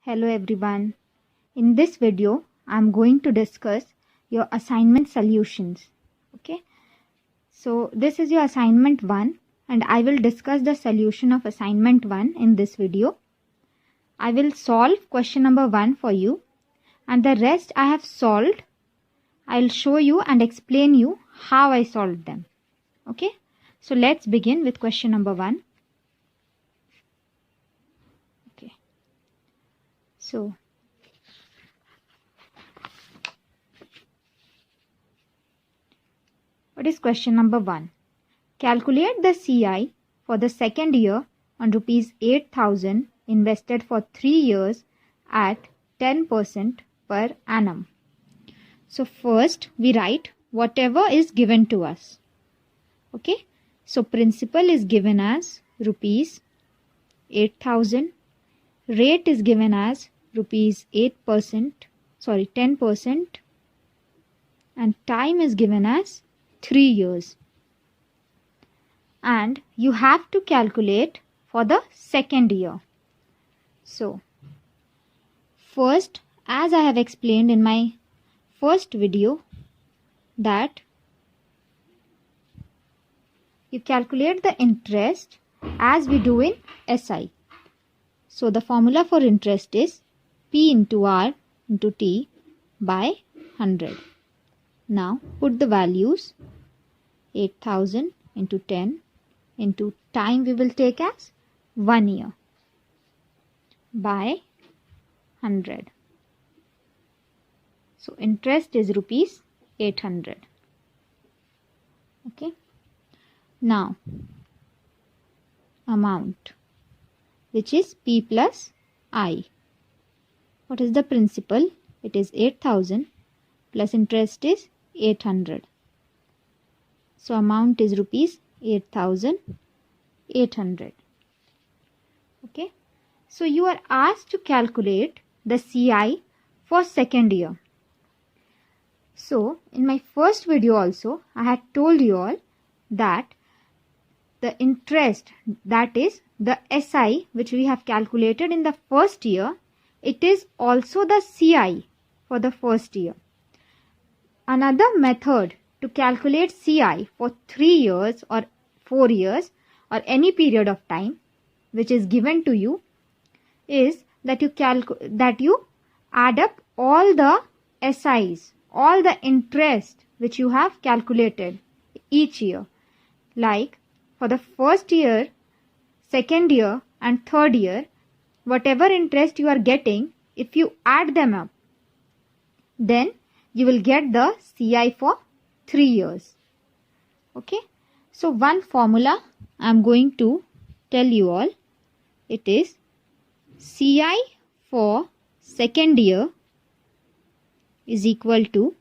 Hello everyone. In this video, I am going to discuss your assignment solutions. Okay. So this is your assignment 1 and I will discuss the solution of assignment 1 in this video. I will solve question number 1 for you and the rest I have solved. I'll show you and explain you how I solved them. Okay. So let's begin with question number 1. Okay. So what is question number 1? Calculate the CI for the second year on rupees 8,000 invested for 3 years at 10% per annum. So first we write whatever is given to us. Okay. So principal is given as rupees 8,000. Rate is given as rupees 10%. And time is given as 3 years. And you have to calculate for the second year. So, first, as I have explained in my first video, that you calculate the interest as we do in SI. So, the formula for interest is P into R into T by 100. Now, put the values 8,000 into 10 into time we will take as 1 year by 100. So interest is rupees 800. Okay. Now amount, which is P plus I. What is the principal? It is 8,000 plus interest is 800. So amount is rupees 8,800. Okay. So you are asked to calculate the CI for second year. So in my first video also I had told you all that the interest, that is the SI which we have calculated in the first year, it is also the CI for the first year. Another method to calculate CI for 3 years or 4 years or any period of time which is given to you is that you add up all the SIs, all the interest which you have calculated each year. Like for the first year, second year and third year, whatever interest you are getting, if you add them up, then you will get the CI for 3 years. Okay. So one formula I am going to tell you all. It is CI for second year is equal to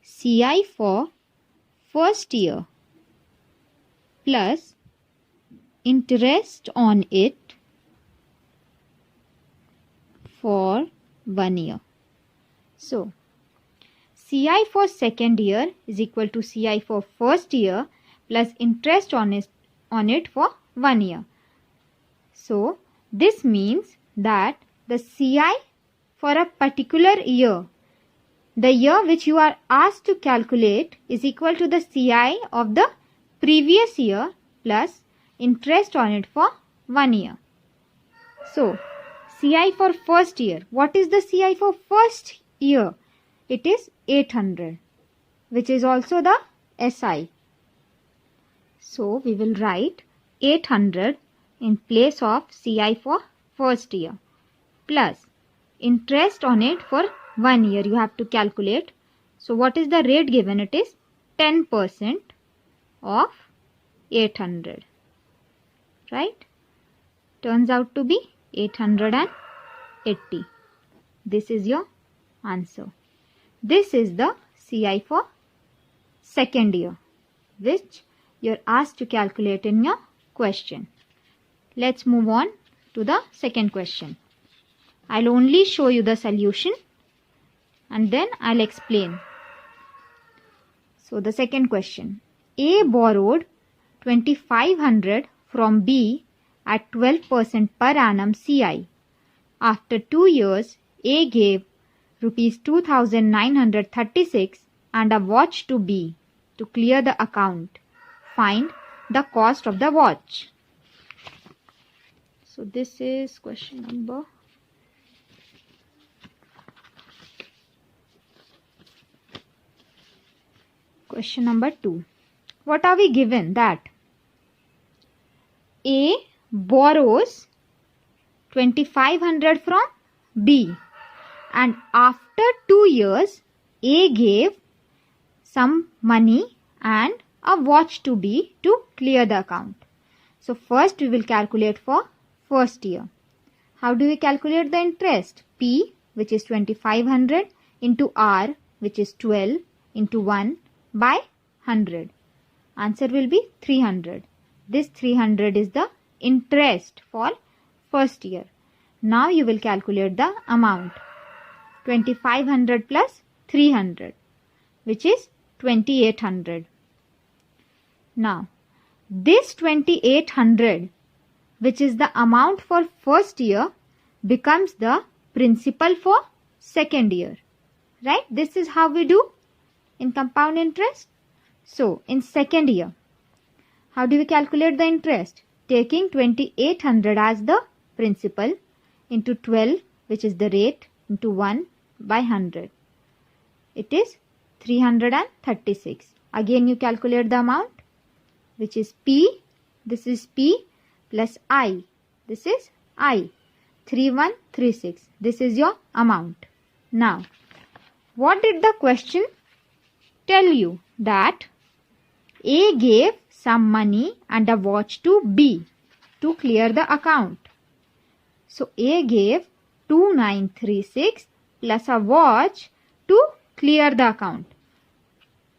CI for first year plus interest on it for 1 year. So CI for second year is equal to CI for first year plus interest on it for 1 year. So this means that the CI for a particular year, the year which you are asked to calculate, is equal to the CI of the previous year plus interest on it for 1 year. So CI for first year. What is the CI for first year? It is 800, which is also the SI. So we will write 800 in place of CI for first year plus interest on it for 1 year you have to calculate. So what is the rate given? It is 10% of 800. Right? Turns out to be 880. This is your answer. This is the CI for second year, which you are asked to calculate in your question. Let's move on to the second question. I'll only show you the solution and then I'll explain. So the second question. A borrowed 2,500 from B at 12% per annum CI After 2 years, A gave rupees 2,936 and a watch to B to clear the account. Find the cost of the watch. So this is question number 2. What are we given? That A borrows 2,500 from B, and after 2 years A gave some money and a watch to B to clear the account. So first we will calculate for first year. How do we calculate the interest? P, which is 2,500, into R, which is 12, into 1 by 100. Answer will be 300. This 300 is the interest for first year. Now you will calculate the amount. 2,500 plus 300, which is 2,800. Now, this 2,800, which is the amount for first year, becomes the principal for second year. Right? This is how we do in compound interest. So, in second year, how do we calculate the interest? Taking 2,800 as the principal into 12, which is the rate, into 1 by 100. It is 336. Again you calculate the amount, which is P. This is P plus I. This is I. 3136. This is your amount. Now, what did the question tell you? That A gave some money and a watch to B to clear the account. So A gave 2,936 plus a watch to clear the account.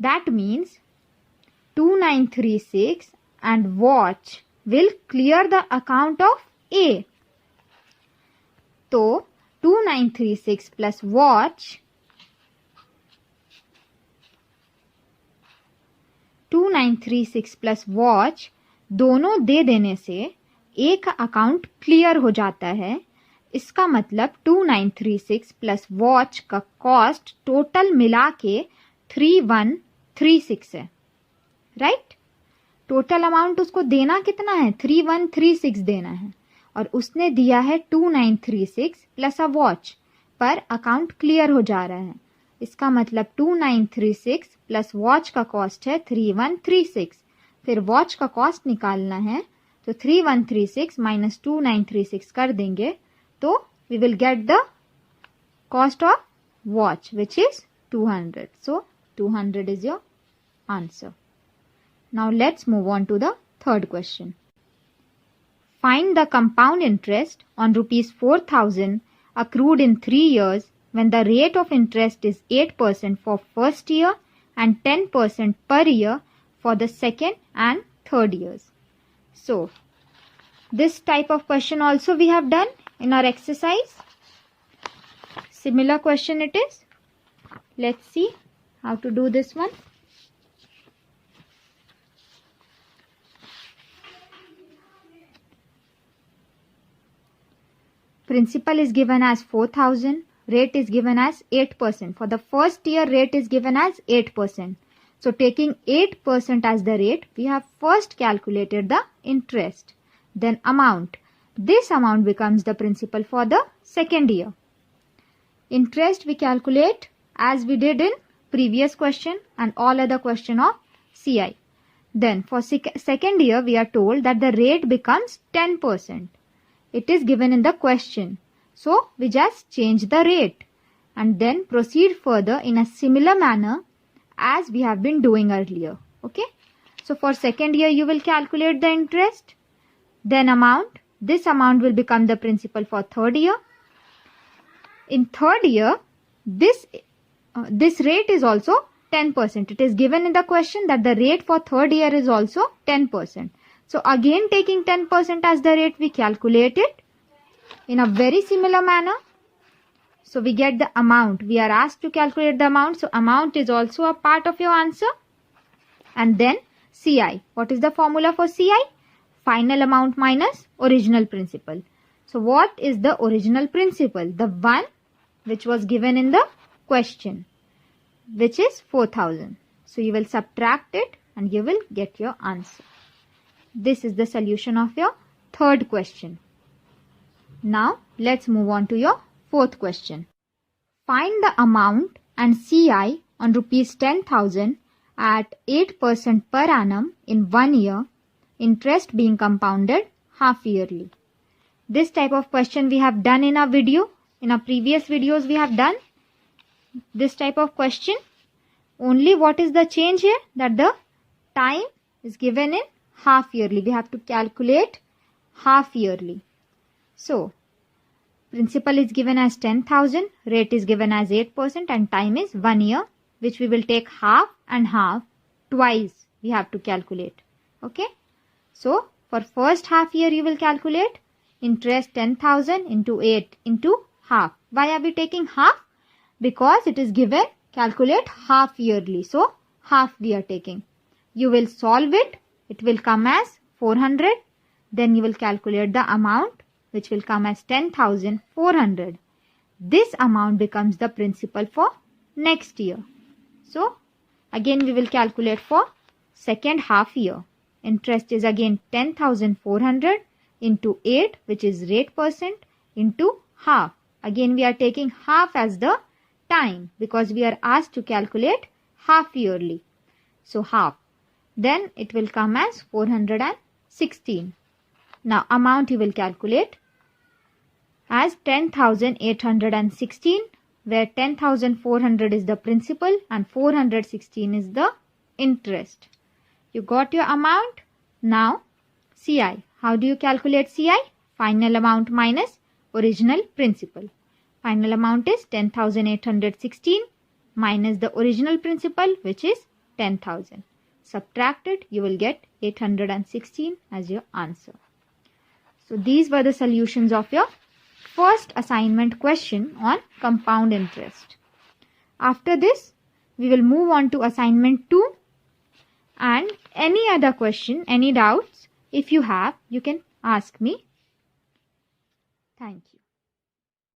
That means 2,936 and watch will clear the account of A. So 2,936 plus watch, 2,936 plus watch दोनों दे देने से A का account clear हो जाता है. इसका मतलब 2,936 plus watch का कॉस्ट टोटल मिला के 3,136 है. राइट? टोटल अमाउंट उसको देना कितना है? 3,136 देना है, और उसने दिया है 2,936 प्लस अ वॉच, पर अकाउंट क्लियर हो जा रहा है. इसका मतलब 2,936 प्लस वॉच का कॉस्ट है 3,136. फिर वॉच का कॉस्ट निकालना है, तो 3,136 माइनस 2,936 कर देंगे, तो we will get the cost of watch, which is 200. So 200 is your answer. Now let's move on to the third question. Find the compound interest on rupees 4,000 accrued in 3 years when the rate of interest is 8% for first year and 10% per year for the second and third years. So this type of question also we have done in our exercise. Similar question it is. Let's see how to do this one. Principal is given as 4,000. Rate is given as 8%. For the first year, rate is given as 8%. So taking 8% as the rate, we have first calculated the interest. Then amount. This amount becomes the principal for the second year. Interest we calculate as we did in previous question and all other question of CI. Then for second year, we are told that the rate becomes 10%. It is given in the question. So we just change the rate and then proceed further in a similar manner as we have been doing earlier. Okay. So for second year, you will calculate the interest, then amount. This amount will become the principal for third year. In third year, this rate is also 10%. It is given in the question that the rate for third year is also 10%. So again, taking 10% as the rate, we calculate it in a very similar manner. So we get the amount. We are asked to calculate the amount. So amount is also a part of your answer. And then CI. What is the formula for CI? Final amount minus original principal. So what is the original principal? The one which was given in the question, which is 4,000. So you will subtract it and you will get your answer. This is the solution of your third question. Now let's move on to your fourth question. Find the amount and CI on rupees 10,000 at 8% per annum in 1 year, interest being compounded half yearly. This type of question we have done in our video. In our previous videos we have done this type of question. Only what is the change here? That the time is given in half yearly. We have to calculate half yearly. So principal is given as 10,000, rate is given as 8% and time is 1 year, which we will take half and half twice we have to calculate. Okay. So for first half year you will calculate interest 10,000 into 8 into half. Why are we taking half? Because it is given calculate half yearly. So half we are taking. You will solve it. It will come as 400. Then you will calculate the amount, which will come as 10,400. This amount becomes the principal for next year. So again we will calculate for second half year. Interest is again 10,400 into 8, which is rate percent, into half. Again we are taking half as the time because we are asked to calculate half yearly. So half. Then it will come as 416. Now amount you will calculate as 10,816, where 10,400 is the principal and 416 is the interest. You got your amount. Now CI. How do you calculate CI? Final amount minus original principal. Final amount is 10,816 minus the original principal, which is 10,000. Subtract it, you will get 816 as your answer. So these were the solutions of your first assignment question on compound interest. After this, we will move on to assignment 2, and any other question, any doubts, if you have, you can ask me. Thank you.